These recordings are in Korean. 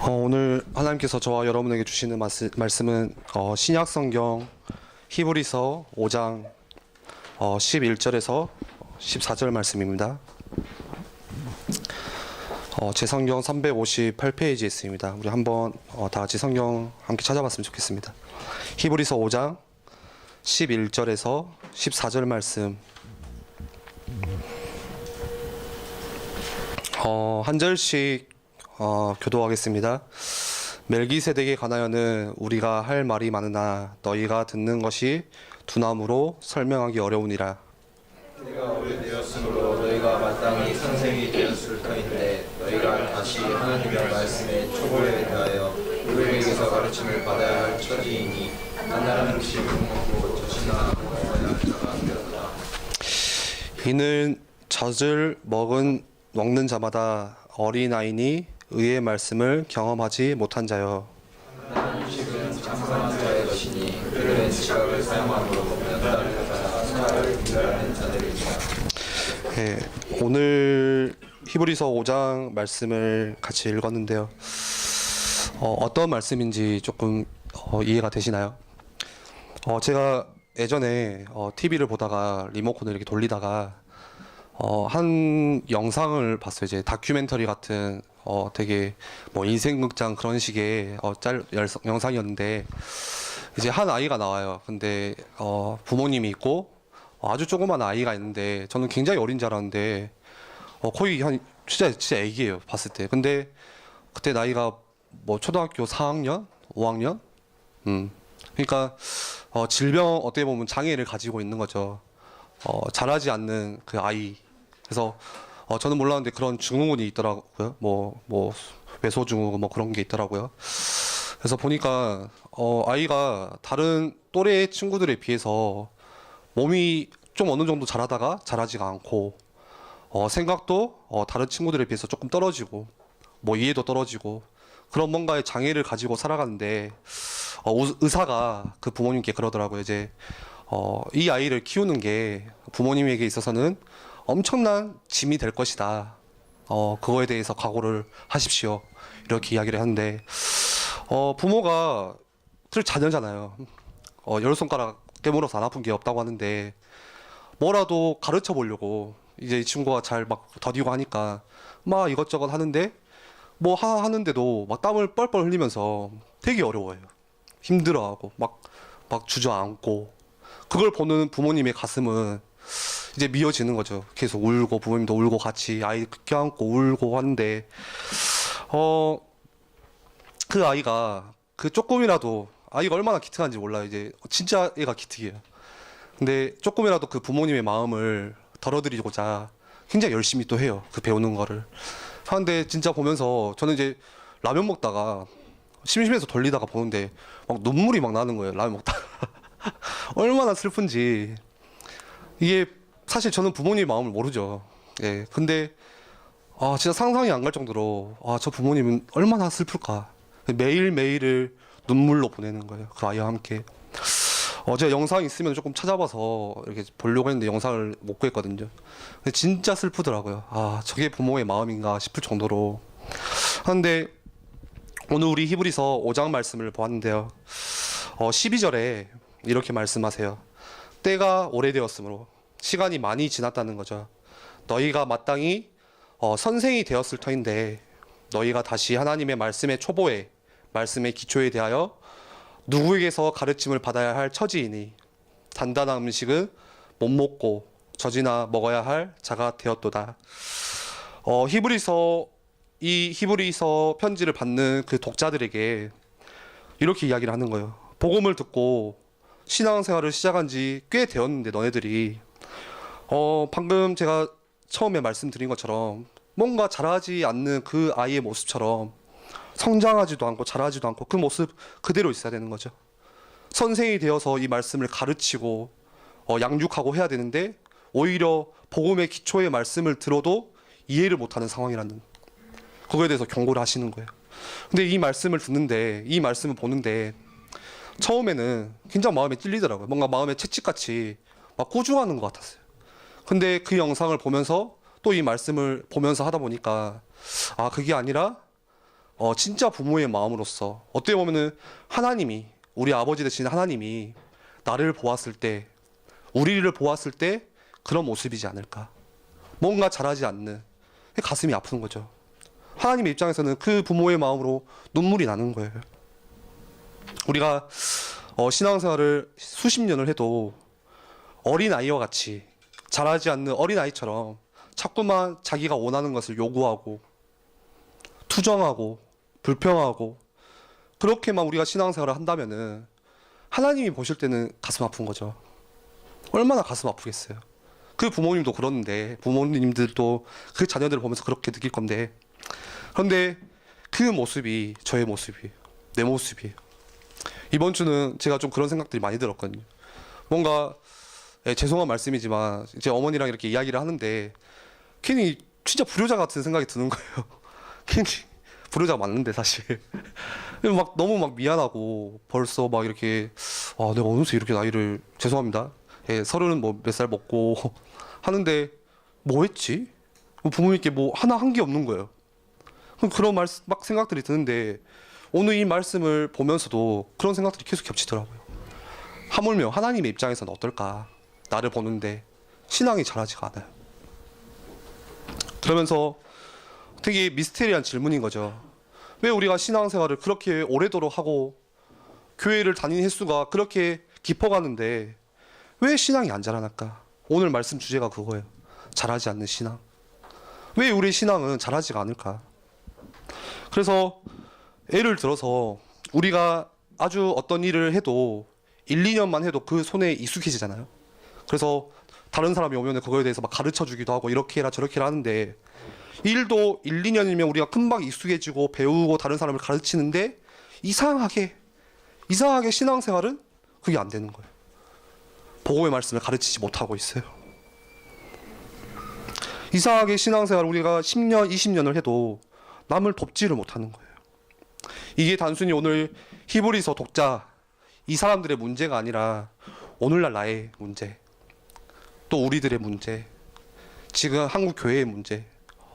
오늘 하나님께서 저와 여러분에게 주시는 말씀은 신약성경 히브리서 5장 11절에서 14절 말씀입니다. 제 성경 358페이지에 있습니다. 우리 한번 다 같이 성경 함께 찾아봤으면 좋겠습니다. 히브리서 5장 11절에서 14절 말씀 한 절씩 교도하겠습니다. 멜기세덱에 관하여는 우리가 할 말이 많으나 너희가 듣는 것이 두나무로 설명하기 어려우니라. 내가 오래되었으므로 너희가 마땅히 선생이 되었을 터인데 너희가 다시 하나님의 말씀에 초보에 대하여 누구에게서 가르침을 받아야 할 처지이니 단단한 음식을 먹고 젖이나 먹어야 할 자가 되었다. 이는 젖을 먹는 자마다 어린아이니 의의 말씀을 경험하지 못한 자여. 단단한 음식은 장성한 자의 것이니 그들은 지각을 사용함으로 몇 달을 가다가 사를 분별하는 자들이니라. 네, 오늘 히브리서 5장 말씀을 같이 읽었는데요. 어떤 말씀인지 조금 이해가 되시나요? 제가 예전에 TV를 보다가 리모컨을 이렇게 돌리다가 한 영상을 봤어요. 이제 다큐멘터리 같은 되게 뭐 인생극장 그런 식의 영상이었는데 이제 한 아이가 나와요. 근데 부모님이 있고 아주 조그만 아이가 있는데 저는 굉장히 어린 줄 알았는데 거의 한 진짜 애기예요, 봤을 때. 근데 그때 나이가 뭐 초등학교 4학년, 5학년, 그러니까 질병 어떻게 보면 장애를 가지고 있는 거죠. 자라지 않는 그 아이. 그래서 저는 몰랐는데 그런 증후군이 있더라고요. 뭐 외소증후군 뭐 그런 게 있더라고요. 그래서 보니까 아이가 다른 또래 친구들에 비해서 몸이 좀 어느 정도 자라다가 자라지가 않고 생각도 다른 친구들에 비해서 조금 떨어지고 뭐 이해도 떨어지고 그런 뭔가의 장애를 가지고 살아가는데 의사가 그 부모님께 그러더라고요. 이제 이 아이를 키우는 게 부모님에게 있어서는 엄청난 짐이 될 것이다. 그거에 대해서 각오를 하십시오. 이렇게 이야기를 하는데 부모가 틀 자녀잖아요. 열 손가락 깨물어서 안 아픈 게 없다고 하는데 뭐라도 가르쳐 보려고 이제 이 친구가 잘 막 더디고 하니까 막 이것저것 하는데 뭐 하는데도 막 땀을 뻘뻘 흘리면서 되게 어려워해요. 힘들어하고 막 주저앉고 그걸 보는 부모님의 가슴은 이제 미어지는 거죠. 계속 울고 부모님도 울고 같이 아이 껴안고 울고 하는데 그 아이가 그 조금이라도 아이가 얼마나 기특한지 몰라요. 이제 진짜 애가 기특해요. 근데 조금이라도 그 부모님의 마음을 덜어드리고자 굉장히 열심히 또 해요. 그 배우는 거를 하는데 진짜 보면서 저는 이제 라면 먹다가 심심해서 돌리다가 보는데 막 눈물이 막 나는 거예요. 라면 먹다가 얼마나 슬픈지. 이게 사실 저는 부모님 마음을 모르죠. 예. 근데 진짜 상상이 안 갈 정도로 저 부모님은 얼마나 슬플까. 매일매일을 눈물로 보내는 거예요. 그 아이와 함께. 제가 영상 있으면 조금 찾아봐서 이렇게 보려고 했는데 영상을 못 구했거든요. 근데 진짜 슬프더라고요. 저게 부모의 마음인가 싶을 정도로. 그런데 오늘 우리 히브리서 5장 말씀을 보았는데요. 12절에 이렇게 말씀하세요. 때가 오래되었으므로 시간이 많이 지났다는 거죠. 너희가 마땅히 선생이 되었을 터인데 너희가 다시 하나님의 말씀의 초보에 말씀의 기초에 대하여 누구에게서 가르침을 받아야 할 처지이니 단단한 음식은 못 먹고 젖이나 먹어야 할 자가 되었도다. 이 히브리서 편지를 받는 그 독자들에게 이렇게 이야기를 하는 거예요. 복음을 듣고 신앙생활을 시작한 지 꽤 되었는데 너네들이 방금 제가 처음에 말씀드린 것처럼 뭔가 자라지 않는 그 아이의 모습처럼 성장하지도 않고 자라지도 않고 그 모습 그대로 있어야 되는 거죠. 선생이 되어서 이 말씀을 가르치고 양육하고 해야 되는데 오히려 복음의 기초의 말씀을 들어도 이해를 못하는 상황이라는 그거에 대해서 경고를 하시는 거예요. 근데 이 말씀을 듣는데 이 말씀을 보는데 처음에는 굉장히 마음에 찔리더라고요. 뭔가 마음에 채찍같이 막 고중하는 것 같았어요. 근데 그 영상을 보면서 또 이 말씀을 보면서 하다 보니까 그게 아니라 진짜 부모의 마음으로서 어떻게 보면은 하나님이 우리 아버지 되신 하나님이 나를 보았을 때 우리를 보았을 때 그런 모습이지 않을까. 뭔가 잘하지 않는 가슴이 아픈 거죠. 하나님의 입장에서는 그 부모의 마음으로 눈물이 나는 거예요. 우리가 신앙생활을 수십 년을 해도 어린아이와 같이 잘하지 않는 어린아이처럼 자꾸만 자기가 원하는 것을 요구하고 투정하고 불평하고 그렇게만 우리가 신앙생활을 한다면은 하나님이 보실 때는 가슴 아픈 거죠. 얼마나 가슴 아프겠어요. 그 부모님도 그러는데 부모님들도 그 자녀들을 보면서 그렇게 느낄 건데 그런데 그 모습이 저의 모습이에요. 내 모습이에요. 이번 주는 제가 좀 그런 생각들이 많이 들었거든요. 뭔가 죄송한 말씀이지만 제 어머니랑 이렇게 이야기를 하는데 괜히 진짜 불효자 같은 생각이 드는 거예요. 괜히 불효자가 맞는데 사실 막 너무 막 미안하고 벌써 막 이렇게 내가 어느새 이렇게 나이를 죄송합니다. 서른은 뭐 몇 살 먹고 하는데 뭐 했지? 부모님께 뭐 하나 한 게 없는 거예요. 그런 막 생각들이 드는데 오늘 이 말씀을 보면서도 그런 생각들이 계속 겹치더라고요. 하물며 하나님의 입장에서는 어떨까? 나를 보는데 신앙이 잘하지가 않아요. 그러면서 되게 미스테리한 질문인 거죠. 왜 우리가 신앙생활을 그렇게 오래도록 하고 교회를 다니는 횟수가 그렇게 깊어가는데 왜 신앙이 안 자라날까? 오늘 말씀 주제가 그거예요. 잘하지 않는 신앙. 왜 우리 신앙은 잘하지가 않을까? 그래서 예를 들어서 우리가 아주 어떤 일을 해도 1, 2년만 해도 그 손에 익숙해지잖아요. 그래서 다른 사람이 오면 그거에 대해서 막 가르쳐 주기도 하고 이렇게 해라 저렇게 해라 하는데 일도 1, 2년이면 우리가 금방 익숙해지고 배우고 다른 사람을 가르치는데 이상하게 신앙생활은 그게 안 되는 거예요. 복음의 말씀을 가르치지 못하고 있어요. 이상하게 신앙생활 우리가 10년, 20년을 해도 남을 돕지를 못하는 거예요. 이게 단순히 오늘 히브리서 독자 이 사람들의 문제가 아니라 오늘날 나의 문제, 또 우리들의 문제, 지금 한국 교회의 문제,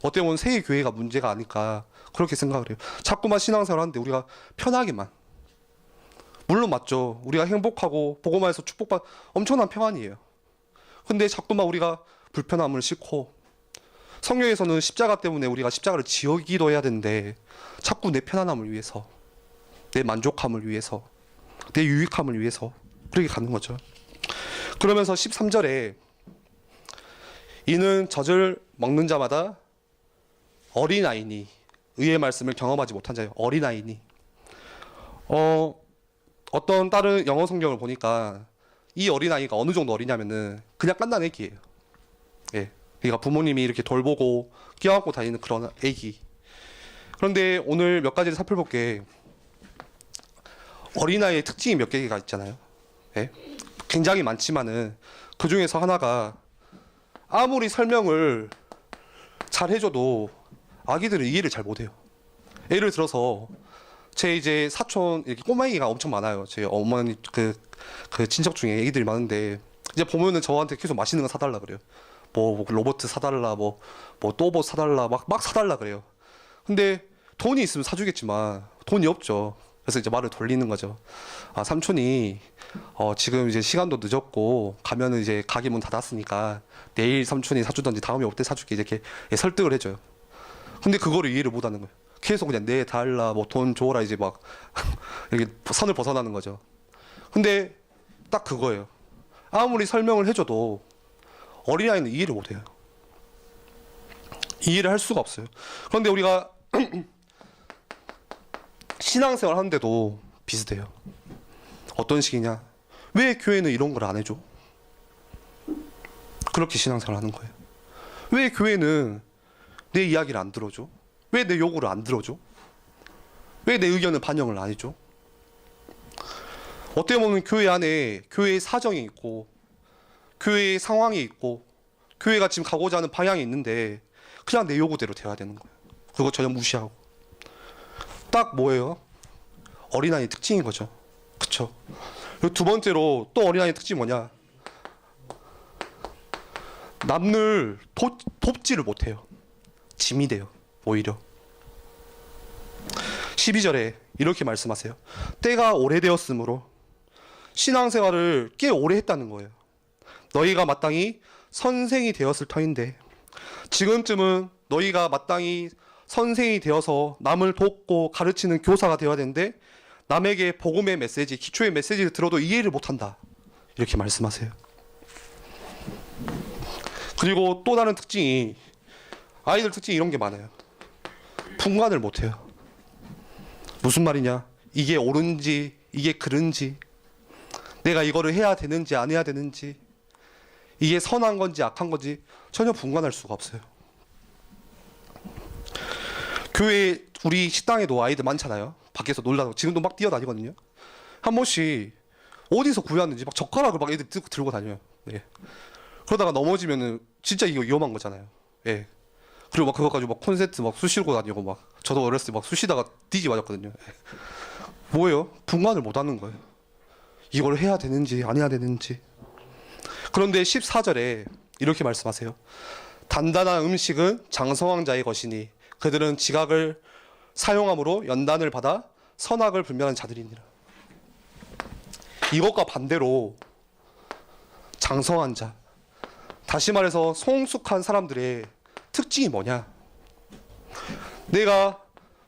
어떻게 보면 세계 교회가 문제가 아닐까 그렇게 생각을 해요. 자꾸만 신앙생활 하는데 우리가 편하게만, 물론 맞죠. 우리가 행복하고 복음화에서 축복받 엄청난 평안이에요. 근데 자꾸만 우리가 불편함을 싣고 성경에서는 십자가 때문에 우리가 십자가를 지어기도 해야 되는데 자꾸 내 편안함을 위해서, 내 만족함을 위해서, 내 유익함을 위해서 그렇게 가는 거죠. 그러면서 13절에 이는 젖을 먹는 자마다 어린아이니, 의의 말씀을 경험하지 못한 자예요. 어린아이니. 어떤 다른 영어 성경을 보니까 이 어린아이가 어느 정도 어리냐면은 그냥 갓난 애기예요. 예. 그러니까 부모님이 이렇게 돌보고 끼워안고 다니는 그런 애기. 그런데 오늘 몇 가지를 살펴볼게. 어린아이의 특징이 몇 개가 있잖아요. 예? 굉장히 많지만은 그 중에서 하나가 아무리 설명을 잘 해줘도 아기들은 이해를 잘 못해요. 예를 들어서 제 이제 사촌 이렇게 꼬마애기가 엄청 많아요. 제 어머니 그 친척 중에 애기들이 많은데 이제 보면은 저한테 계속 맛있는 거 사달라 그래요. 뭐 로봇 사달라, 뭐 또봇 사달라, 막 사달라 그래요. 근데 돈이 있으면 사주겠지만 돈이 없죠. 그래서 이제 말을 돌리는 거죠. 아, 삼촌이 지금 이제 시간도 늦었고 가면은 이제 가게 문 닫았으니까 내일 삼촌이 사주던지 다음에 올 때 사줄게 이렇게 설득을 해줘요. 근데 그거를 이해를 못 하는 거예요. 계속 그냥 내 달라, 뭐 돈 줘라 이제 막 이렇게 선을 벗어나는 거죠. 근데 딱 그거예요. 아무리 설명을 해줘도 어린아이는 이해를 못 해요. 이해를 할 수가 없어요. 그런데 우리가 신앙생활 하는데도 비슷해요. 어떤 식이냐? 왜 교회는 이런 걸 안 해줘? 그렇게 신앙생활 하는 거예요. 왜 교회는 내 이야기를 안 들어줘? 왜 내 요구를 안 들어줘? 왜 내 의견을 반영을 안 해줘? 어떻게 보면 교회 안에 교회의 사정이 있고 교회의 상황이 있고 교회가 지금 가고자 하는 방향이 있는데 그냥 내 요구대로 돼야 되는 거예요. 그거 전혀 무시하고. 딱 뭐예요? 어린아이 특징인 거죠. 그쵸? 그리고 두 번째로 또 어린아이 특징이 뭐냐? 남을 돕지를 못해요. 짐이 돼요. 오히려. 12절에 이렇게 말씀하세요. 때가 오래되었으므로 신앙생활을 꽤 오래 했다는 거예요. 너희가 마땅히 선생이 되었을 터인데 지금쯤은 너희가 마땅히 선생이 되어서 남을 돕고 가르치는 교사가 되어야 되는데 남에게 복음의 메시지, 기초의 메시지를 들어도 이해를 못한다. 이렇게 말씀하세요. 그리고 또 다른 특징이 아이들 특징이 이런 게 많아요. 분간을 못해요. 무슨 말이냐? 이게 옳은지 이게 그른지 내가 이거를 해야 되는지 안 해야 되는지 이게 선한 건지 악한 건지 전혀 분간할 수가 없어요. 교회 우리 식당에도 아이들 많잖아요. 밖에서 놀라고 지금도 막 뛰어다니거든요. 한 번씩 어디서 구해왔는지 막 젓가락을 막 애들 들고 다녀요. 네. 그러다가 넘어지면은 진짜 이거 위험한 거잖아요. 예. 그리고 막 그거 가지고 막 콘센트 막 쑤시고 다니고 막 저도 어렸을 때 막 쑤시다가 뒤지 맞았거든요. 예. 뭐예요? 분간을 못 하는 거예요. 이걸 해야 되는지 안 해야 되는지. 그런데 14절에 이렇게 말씀하세요. 단단한 음식은 장성왕자의 것이니 그들은 지각을 사용함으로 연단을 받아 선악을 분별하는 자들이니라. 이것과 반대로 장성한 자, 다시 말해서 성숙한 사람들의 특징이 뭐냐? 내가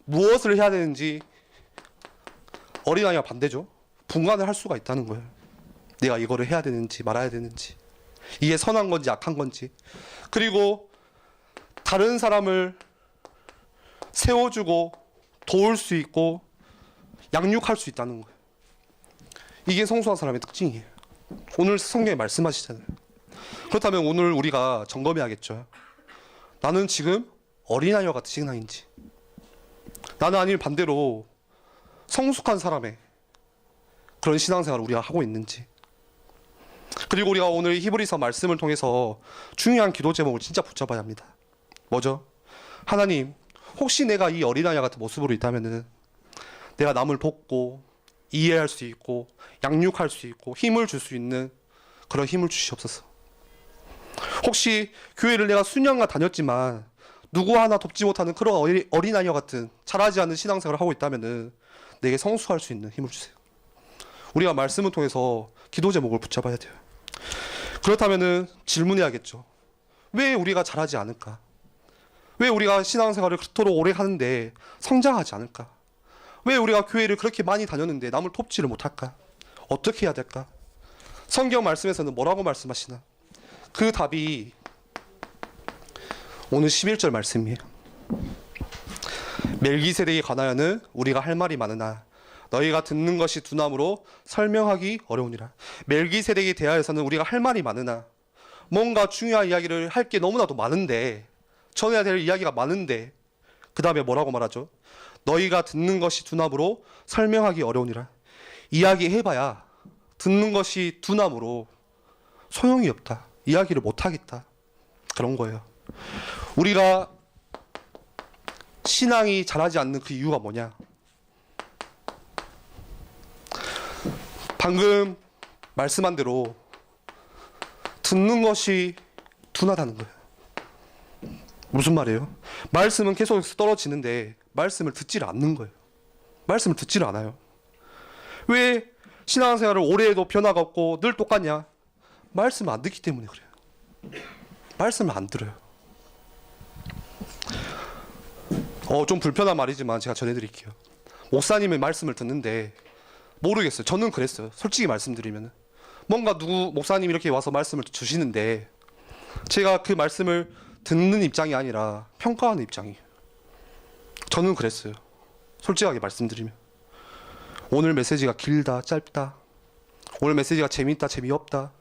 무엇을 해야 되는지 어린아이와 반대죠. 분간을 할 수가 있다는 거예요. 내가 이거를 해야 되는지 말아야 되는지 이게 선한 건지 악한 건지. 그리고 다른 사람을 세워주고 도울 수 있고 양육할 수 있다는 거예요. 이게 성숙한 사람의 특징이에요. 오늘 성경에 말씀하시잖아요. 그렇다면 오늘 우리가 점검해야겠죠. 나는 지금 어린아이와 같은 신앙인지, 나는 아니면 반대로 성숙한 사람의 그런 신앙생활을 우리가 하고 있는지. 그리고 우리가 오늘 히브리서 말씀을 통해서 중요한 기도 제목을 진짜 붙잡아야 합니다. 뭐죠? 하나님, 혹시 내가 이 어린아이와 같은 모습으로 있다면은 내가 남을 돕고 이해할 수 있고 양육할 수 있고 힘을 줄 수 있는 그런 힘을 주시옵소서. 혹시 교회를 내가 수년간 다녔지만 누구 하나 돕지 못하는 그런 어린아이와 같은 자라지 않는 신앙생활을 하고 있다면은 내게 성숙할 수 있는 힘을 주세요. 우리가 말씀을 통해서 기도 제목을 붙잡아야 돼요. 그렇다면은 질문해야겠죠. 왜 우리가 잘하지 않을까? 왜 우리가 신앙생활을 그토록 오래 하는데 성장하지 않을까? 왜 우리가 교회를 그렇게 많이 다녔는데 남을 돕지를 못할까? 어떻게 해야 될까? 성경 말씀에서는 뭐라고 말씀하시나? 그 답이 오늘 11절 말씀이에요. 멜기세덱에 관하여는 우리가 할 말이 많으나 너희가 듣는 것이 두나무로 설명하기 어려우니라. 멜기세덱에 대하여서는 우리가 할 말이 많으나 뭔가 중요한 이야기를 할 게 너무나도 많은데 전해야 될 이야기가 많은데 그 다음에 뭐라고 말하죠? 너희가 듣는 것이 두나무로 설명하기 어려우니라. 이야기해봐야 듣는 것이 두나무로 소용이 없다. 이야기를 못하겠다. 그런 거예요. 우리가 신앙이 자라지 않는 그 이유가 뭐냐? 방금 말씀한 대로 듣는 것이 둔하다는 거예요. 무슨 말이에요? 말씀은 계속 떨어지는데 말씀을 듣지를 않는 거예요. 말씀을 듣지를 않아요. 왜 신앙생활을 오래 해도 변화가 없고 늘 똑같냐? 말씀을 안 듣기 때문에 그래요. 말씀을 안 들어요. 좀 불편한 말이지만 제가 전해드릴게요. 목사님의 말씀을 듣는데 모르겠어요. 저는 그랬어요. 솔직히 말씀드리면 뭔가 목사님이 이렇게 와서 말씀을 주시는데 제가 그 말씀을 듣는 입장이 아니라 평가하는 입장이에요. 저는 그랬어요. 솔직하게 말씀드리면 오늘 메시지가 길다 짧다, 오늘 메시지가 재미있다 재미없다,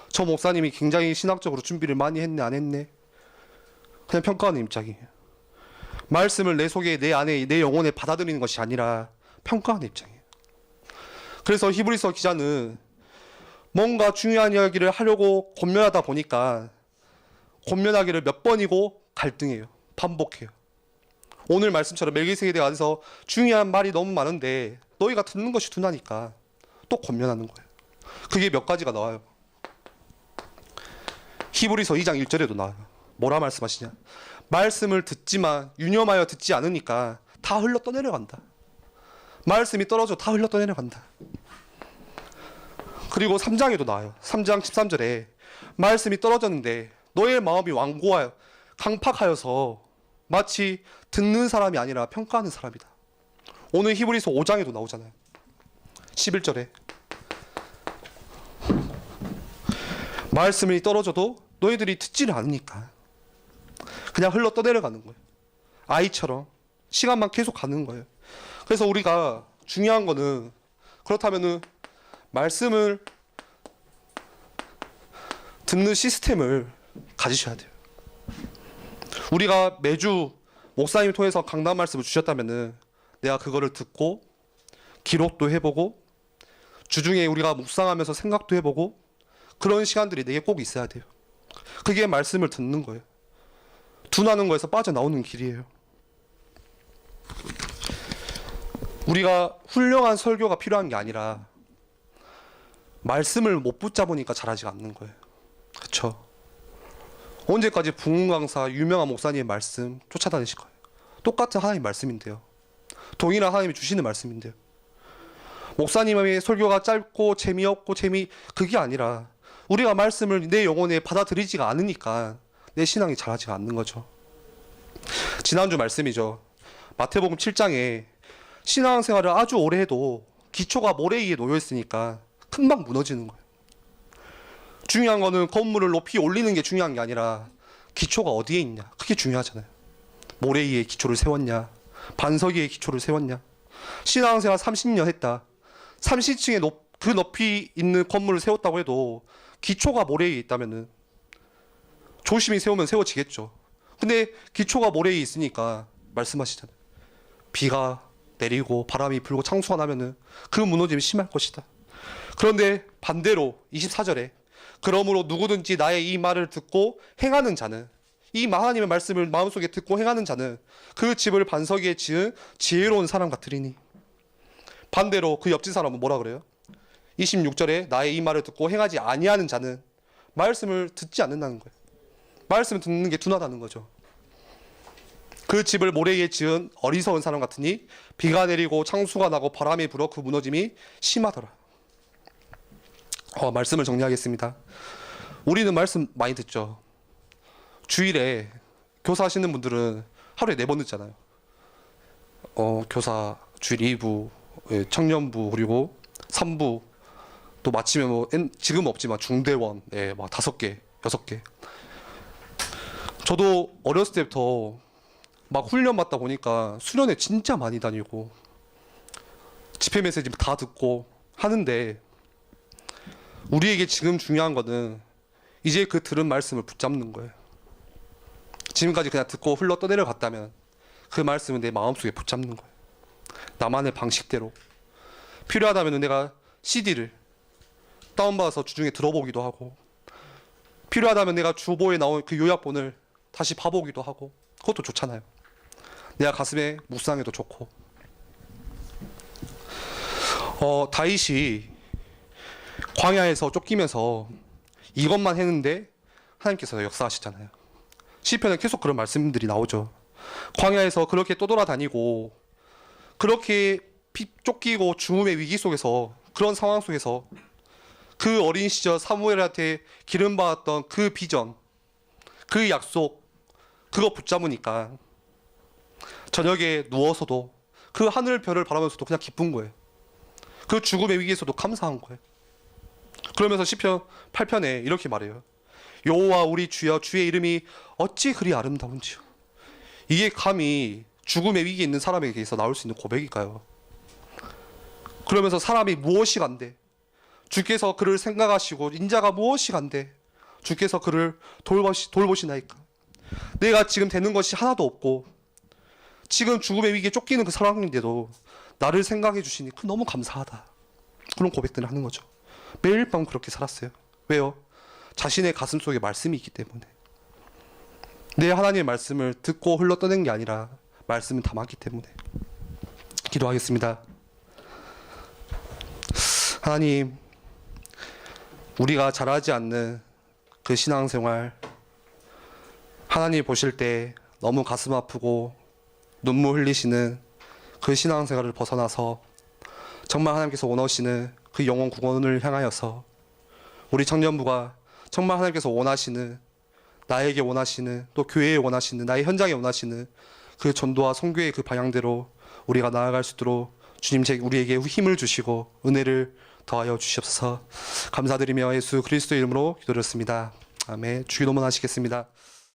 저 목사님이 굉장히 신학적으로 준비를 많이 했네 안 했네, 그냥 평가하는 입장이에요. 말씀을 내 속에 내 안에 내 영혼에 받아들이는 것이 아니라 평가하는 입장이에요. 그래서 히브리서 기자는 뭔가 중요한 이야기를 하려고 권면하다 보니까 권면하기를 몇 번이고 갈등해요. 반복해요. 오늘 말씀처럼 멜기세덱에 대해서 중요한 말이 너무 많은데 너희가 듣는 것이 둔하니까 또 권면하는 거예요. 그게 몇 가지가 나와요. 히브리서 2장 1절에도 나와요. 뭐라 말씀하시냐? 말씀을 듣지만 유념하여 듣지 않으니까 다 흘러 떠내려간다. 말씀이 떨어져 다 흘러 떠내려간다. 그리고 3장에도 나와요. 3장 13절에 말씀이 떨어졌는데 너의 마음이 완고하여 강팍하여서 마치 듣는 사람이 아니라 평가하는 사람이다. 오늘 히브리서 5장에도 나오잖아요. 11절에 말씀이 떨어져도 너희들이 듣지를 않으니까 그냥 흘러 떠내려가는 거예요. 아이처럼 시간만 계속 가는 거예요. 그래서 우리가 중요한 거는 그렇다면은 말씀을 듣는 시스템을 가지셔야 돼요. 우리가 매주 목사님 통해서 강단 말씀을 주셨다면은 내가 그거를 듣고 기록도 해보고 주중에 우리가 묵상하면서 생각도 해보고 그런 시간들이 내게 꼭 있어야 돼요. 그게 말씀을 듣는 거예요. 둔하는 거에서 빠져나오는 길이에요. 우리가 훌륭한 설교가 필요한 게 아니라 말씀을 못 붙잡으니까 잘하지 않는 거예요. 그렇죠? 언제까지 부흥 강사 유명한 목사님의 말씀 쫓아다니실 거예요? 똑같은 하나님 말씀인데요. 동일한 하나님이 주시는 말씀인데요. 목사님의 설교가 짧고 재미없고 그게 아니라 우리가 말씀을 내 영혼에 받아들이지가 않으니까 내 신앙이 자라지가 않는 거죠. 지난주 말씀이죠. 마태복음 7장에 신앙생활을 아주 오래 해도 기초가 모래 위에 놓여 있으니까 금방 무너지는 거예요. 중요한 거는 건물을 높이 올리는 게 중요한 게 아니라 기초가 어디에 있냐. 그게 중요하잖아요. 모래 위에 기초를 세웠냐. 반석 위에 기초를 세웠냐. 신앙생활 30년 했다. 30층에 그 높이 있는 건물을 세웠다고 해도 기초가 모래 위에 있다면은 조심히 세우면 세워지겠죠. 근데 기초가 모래 위에 있으니까 말씀하시잖아요. 비가 내리고 바람이 불고 창수가 나면은 그 무너짐이 심할 것이다. 그런데 반대로 24절에 그러므로 누구든지 나의 이 말을 듣고 행하는 자는, 이 하나님의 말씀을 마음속에 듣고 행하는 자는 그 집을 반석 위에 지은 지혜로운 사람 같으리니. 반대로 그 옆집 사람은 뭐라 그래요? 26절에 나의 이 말을 듣고 행하지 아니하는 자는 말씀을 듣지 않는다는 거예요. 말씀을 듣는 게 둔하다는 거죠. 그 집을 모래 위에 지은 어리석은 사람 같으니 비가 내리고 창수가 나고 바람이 불어 그 무너짐이 심하더라. 말씀을 정리하겠습니다. 우리는 말씀 많이 듣죠. 주일에 교사하시는 분들은 하루에 4번 듣잖아요. 교사 주일 2부, 청년부, 그리고 3부, 또 마침에 지금은 없지만 중대원, 막 5개, 6개. 저도 어렸을 때부터 막 훈련 받다 보니까 수련회 진짜 많이 다니고 집회 메시지 다 듣고 하는데, 우리에게 지금 중요한 거는 이제 그 들은 말씀을 붙잡는 거예요. 지금까지 그냥 듣고 흘러 떠내려갔다면 그 말씀은 내 마음속에 붙잡는 거예요. 나만의 방식대로. 필요하다면 내가 CD를 다운받아서 주중에 들어보기도 하고, 필요하다면 내가 주보에 나온 그 요약본을 다시 봐보기도 하고, 그것도 좋잖아요. 내가 가슴에 묵상해도 좋고. 다윗이 광야에서 쫓기면서 이것만 했는데 하나님께서 역사하시잖아요. 시편에 계속 그런 말씀들이 나오죠. 광야에서 그렇게 떠돌아다니고 그렇게 쫓기고 죽음의 위기 속에서, 그런 상황 속에서 그 어린 시절 사무엘한테 기름 받았던 그 비전, 그 약속, 그거 붙잡으니까 저녁에 누워서도 그 하늘 별을 바라면서도 그냥 기쁜 거예요. 그 죽음의 위기에서도 감사한 거예요. 그러면서 시편 8편에 이렇게 말해요. 여호와 우리 주여, 주의 이름이 어찌 그리 아름다운지요. 이게 감히 죽음의 위기에 있는 사람에게서 나올 수 있는 고백일까요? 그러면서 사람이 무엇이 간대, 주께서 그를 생각하시고 인자가 무엇이 간대, 주께서 그를 돌보시나이까. 내가 지금 되는 것이 하나도 없고 지금 죽음의 위기에 쫓기는 그 상황인데도 나를 생각해 주시니 그 너무 감사하다. 그런 고백들을 하는 거죠. 매일 밤 그렇게 살았어요. 왜요? 자신의 가슴 속에 말씀이 있기 때문에. 내 하나님의 말씀을 듣고 흘러 떠낸 게 아니라 말씀은 담았기 때문에. 기도하겠습니다. 하나님, 우리가 잘하지 않는 그 신앙생활, 하나님 보실 때 너무 가슴 아프고 눈물 흘리시는 그 신앙생활을 벗어나서 정말 하나님께서 원하시는 그 영혼 구원을 향하여서 우리 청년부가 정말 하나님께서 원하시는, 나에게 원하시는, 또 교회에 원하시는, 나의 현장에 원하시는 그 전도와 선교의 그 방향대로 우리가 나아갈 수 있도록 주님 우리에게 힘을 주시고 은혜를 더하여 주시옵소서. 감사드리며 예수 그리스도의 이름으로 기도드렸습니다. 아멘. 주기도문 하시겠습니다.